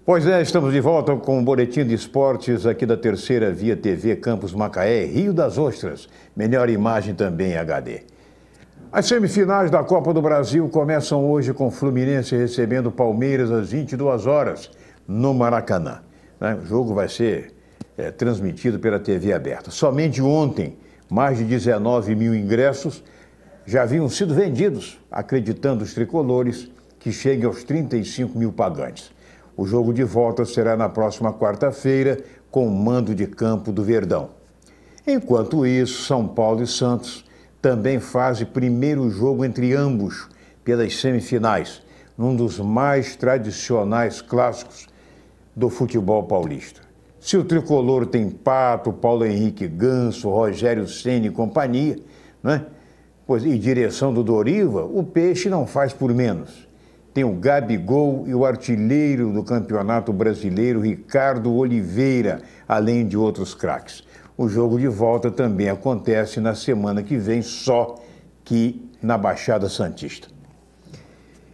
Pois é, estamos de volta com o Boletim de Esportes aqui da Terceira Via TV Campus Macaé, Rio das Ostras. Melhor imagem também em HD. As semifinais da Copa do Brasil começam hoje com o Fluminense recebendo Palmeiras às 22 horas no Maracanã. O jogo vai ser transmitido pela TV aberta. Somente ontem, mais de 19 mil ingressos já haviam sido vendidos, acreditando os tricolores que cheguem aos 35 mil pagantes. O jogo de volta será na próxima quarta-feira, com o mando de campo do Verdão. Enquanto isso, São Paulo e Santos também fazem primeiro jogo entre ambos pelas semifinais, num dos mais tradicionais clássicos do futebol paulista. Se o tricolor tem Pato, Paulo Henrique Ganso, Rogério Ceni e companhia, né? Pois, e direção do Doriva, o Peixe não faz por menos. Tem o Gabigol e o artilheiro do Campeonato Brasileiro, Ricardo Oliveira, além de outros craques. O jogo de volta também acontece na semana que vem, só que na Baixada Santista.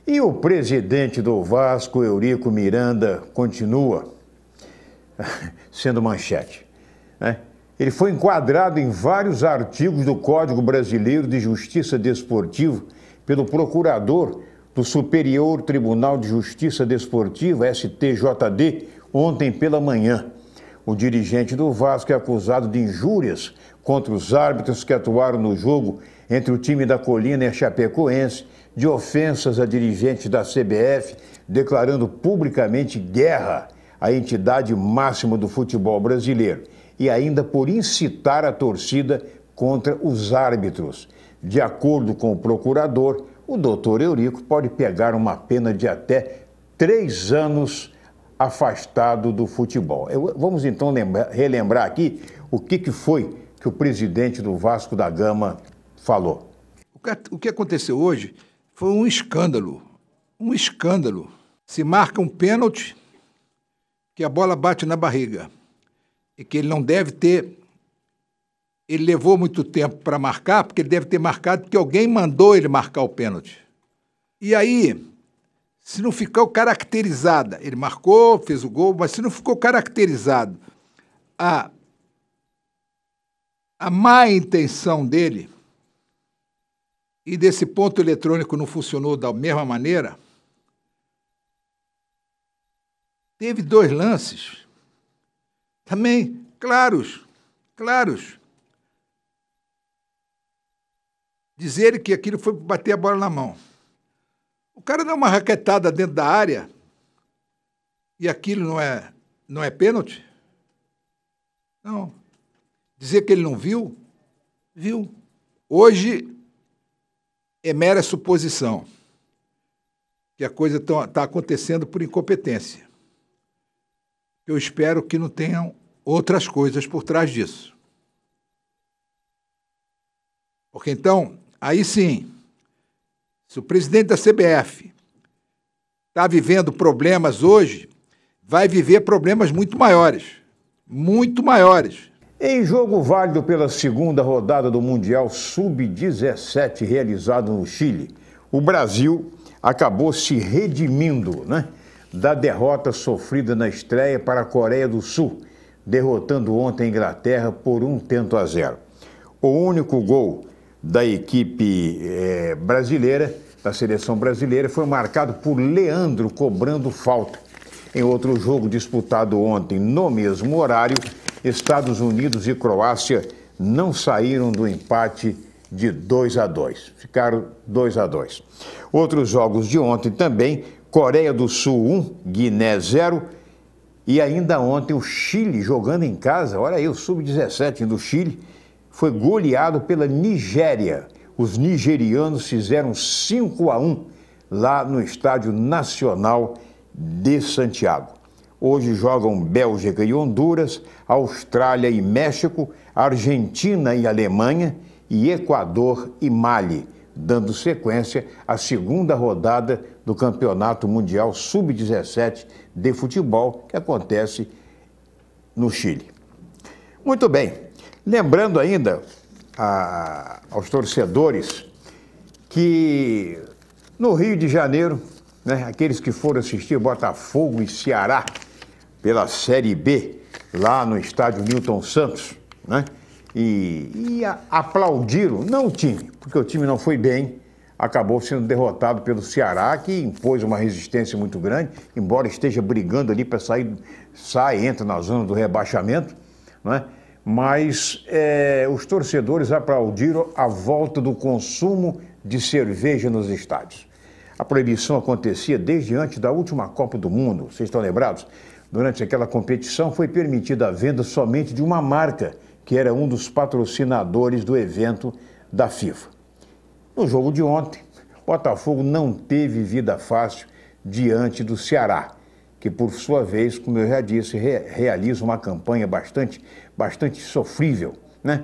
E o presidente do Vasco, Eurico Miranda, continua sendo manchete, né? Ele foi enquadrado em vários artigos do Código Brasileiro de Justiça Desportiva pelo procurador do Superior Tribunal de Justiça Desportiva, STJD, ontem pela manhã. O dirigente do Vasco é acusado de injúrias contra os árbitros que atuaram no jogo entre o time da Colina e a Chapecoense, de ofensas a dirigentes da CBF, declarando publicamente guerra à entidade máxima do futebol brasileiro e ainda por incitar a torcida contra os árbitros. De acordo com o procurador, o doutor Eurico pode pegar uma pena de até 3 anos afastado do futebol. Vamos então relembrar aqui o que foi que o presidente do Vasco da Gama falou. O que aconteceu hoje foi um escândalo. Um escândalo. Se marca um pênalti, que a bola bate na barriga e que ele não deve ter... Ele levou muito tempo para marcar, porque ele deve ter marcado porque alguém mandou ele marcar o pênalti. E aí, se não ficou caracterizada, ele marcou, fez o gol, mas se não ficou caracterizado a má intenção dele e desse ponto eletrônico não funcionou da mesma maneira, teve 2 lances também claros. Dizer que aquilo foi bater a bola na mão. O cara dá uma raquetada dentro da área e aquilo não é pênalti? Não. Dizer que ele não viu? Viu. Hoje é mera suposição que a coisa está acontecendo por incompetência. Eu espero que não tenham outras coisas por trás disso. Porque então, aí sim, se o presidente da CBF está vivendo problemas hoje, vai viver problemas muito maiores. Muito maiores. Em jogo válido pela segunda rodada do Mundial Sub-17 realizado no Chile, o Brasil acabou se redimindo, né, da derrota sofrida na estreia para a Coreia do Sul, derrotando ontem a Inglaterra por 1-0. O único gol da equipe brasileira, da seleção brasileira, foi marcado por Leandro, cobrando falta. Em outro jogo disputado ontem, no mesmo horário, Estados Unidos e Croácia não saíram do empate de 2-2. Ficaram 2-2. Outros jogos de ontem também, Coreia do Sul 1, Guiné 0. E ainda ontem o Chile jogando em casa, olha aí, o Sub-17 do Chile, foi goleado pela Nigéria. Os nigerianos fizeram 5-1 lá no Estádio Nacional de Santiago. Hoje jogam Bélgica e Honduras, Austrália e México, Argentina e Alemanha e Equador e Mali, dando sequência à segunda rodada do Campeonato Mundial Sub-17 de futebol, que acontece no Chile. Muito bem, lembrando ainda aos torcedores que no Rio de Janeiro, né? Aqueles que foram assistir Botafogo e Ceará pela Série B, lá no estádio Newton Santos, né? E aplaudiram, não o time, porque o time não foi bem, acabou sendo derrotado pelo Ceará, que impôs uma resistência muito grande, embora esteja brigando ali para entra na zona do rebaixamento, né? Mas os torcedores aplaudiram a volta do consumo de cerveja nos estádios. A proibição acontecia desde antes da última Copa do Mundo, vocês estão lembrados? Durante aquela competição foi permitida a venda somente de uma marca, que era um dos patrocinadores do evento da FIFA. No jogo de ontem, o Botafogo não teve vida fácil diante do Ceará, que por sua vez, como eu já disse, realiza uma campanha bastante sofrível, né?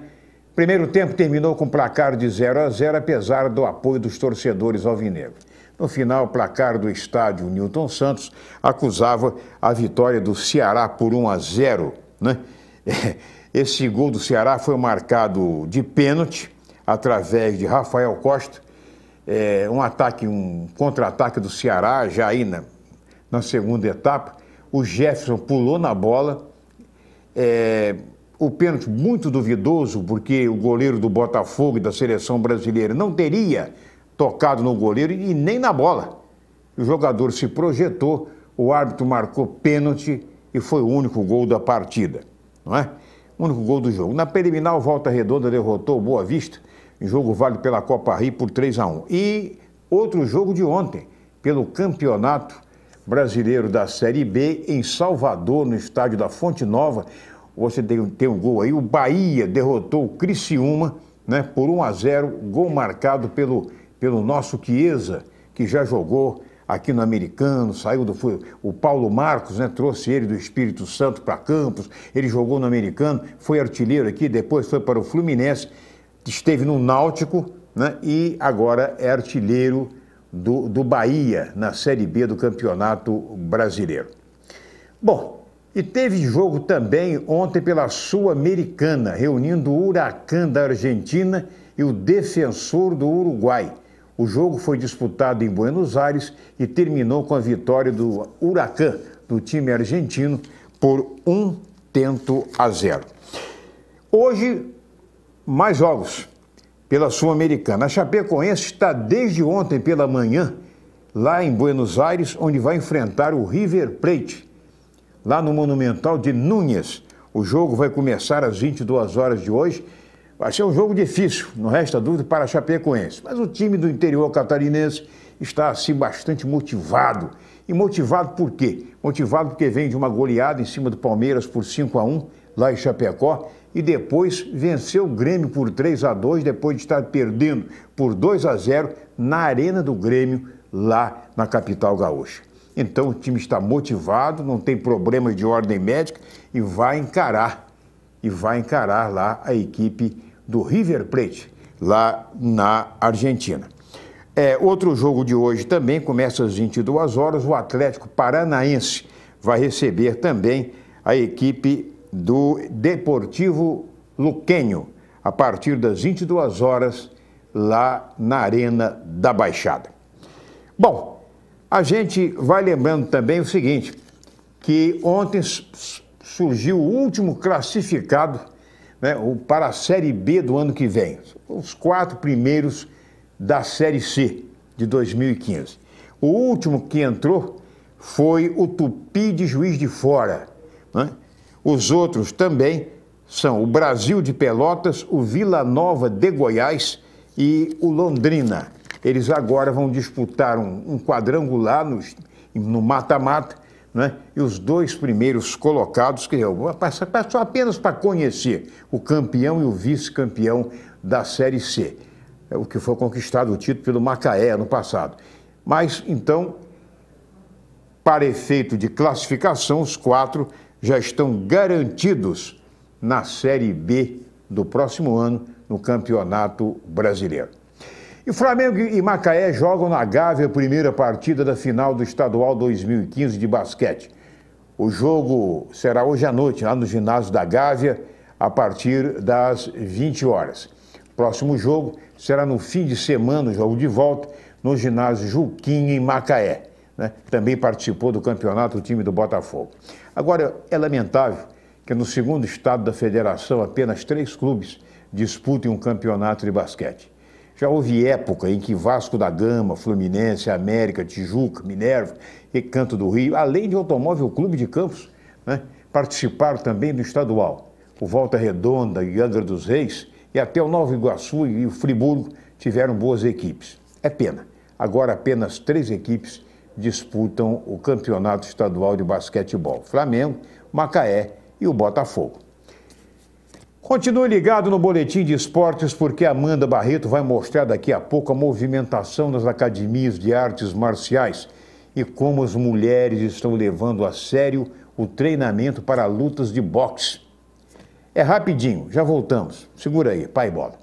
Primeiro tempo terminou com placar de 0-0, apesar do apoio dos torcedores alvinegros. No final, o placar do estádio Newton Santos acusava a vitória do Ceará por 1-0, né? Esse gol do Ceará foi marcado de pênalti, através de Rafael Costa, um contra-ataque do Ceará, já aí na segunda etapa. O Jefferson pulou na bola, o pênalti muito duvidoso, porque o goleiro do Botafogo e da seleção brasileira não teria tocado no goleiro e nem na bola. O jogador se projetou, o árbitro marcou pênalti e foi o único gol da partida, não é? O único gol do jogo. Na preliminar, o Volta Redonda derrotou o Boa Vista, em jogo válido pela Copa Rio por 3-1. E outro jogo de ontem, pelo Campeonato Brasileiro da Série B, em Salvador, no estádio da Fonte Nova. Você tem um gol aí, o Bahia derrotou o Criciúma, né, por 1-0, gol marcado pelo nosso Chiesa, que já jogou aqui no Americano, o Paulo Marcos, né, trouxe ele do Espírito Santo para Campos, ele jogou no Americano, foi artilheiro aqui, depois foi para o Fluminense, esteve no Náutico, né, e agora é artilheiro do Bahia, na Série B do Campeonato Brasileiro. Bom, e teve jogo também ontem pela Sul-Americana, reunindo o Huracán da Argentina e o Defensor do Uruguai. O jogo foi disputado em Buenos Aires e terminou com a vitória do Huracán, do time argentino, por 1-0. Hoje, mais jogos pela Sul-Americana. A Chapecoense está desde ontem pela manhã lá em Buenos Aires, onde vai enfrentar o River Plate, lá no Monumental de Núñez. O jogo vai começar às 22 horas de hoje. Vai ser um jogo difícil, não resta dúvida, para a Chapecoense. Mas o time do interior catarinense está, assim, bastante motivado. E motivado por quê? Motivado porque vem de uma goleada em cima do Palmeiras por 5-1, lá em Chapecó, e depois venceu o Grêmio por 3-2, depois de estar perdendo por 2-0 na Arena do Grêmio, lá na capital gaúcha. Então o time está motivado, não tem problemas de ordem médica e vai encarar lá a equipe do River Plate, lá na Argentina. Outro jogo de hoje também começa às 22 horas, o Atlético Paranaense vai receber também a equipe do Deportivo Luquenho, a partir das 22 horas, lá na Arena da Baixada. Bom, a gente vai lembrando também o seguinte, que ontem surgiu o último classificado, né, para a Série B do ano que vem. Os 4 primeiros da Série C de 2015. O último que entrou foi o Tupi de Juiz de Fora, né? Os outros também são o Brasil de Pelotas, o Vila Nova de Goiás e o Londrina. Eles agora vão disputar um quadrangular no mata-mata, né? E os 2 primeiros colocados, que só apenas para conhecer o campeão e o vice-campeão da Série C, o que foi conquistado o título pelo Macaé ano passado. Mas, então, para efeito de classificação, os 4 já estão garantidos na Série B do próximo ano, no Campeonato Brasileiro. E Flamengo e Macaé jogam na Gávea a primeira partida da final do Estadual 2015 de basquete. O jogo será hoje à noite, lá no ginásio da Gávea, a partir das 20 horas. Próximo jogo será no fim de semana, jogo de volta, no ginásio Juquinha, em Macaé. né? Também participou do campeonato do time do Botafogo. Agora, é lamentável que no segundo estado da federação apenas 3 clubes disputem um campeonato de basquete. Já houve época em que Vasco da Gama, Fluminense, América, Tijuca, Minerva, Recanto do Rio, além de Automóvel Clube de Campos, né, participaram também do estadual. O Volta Redonda e Angra dos Reis e até o Nova Iguaçu e o Friburgo tiveram boas equipes. É pena. Agora apenas 3 equipes disputam o campeonato estadual de basquetebol. Flamengo, Macaé e o Botafogo. Continue ligado no Boletim de Esportes, porque Amanda Barreto vai mostrar daqui a pouco a movimentação das academias de artes marciais e como as mulheres estão levando a sério o treinamento para lutas de boxe. É rapidinho, já voltamos. Segura aí, pai bola.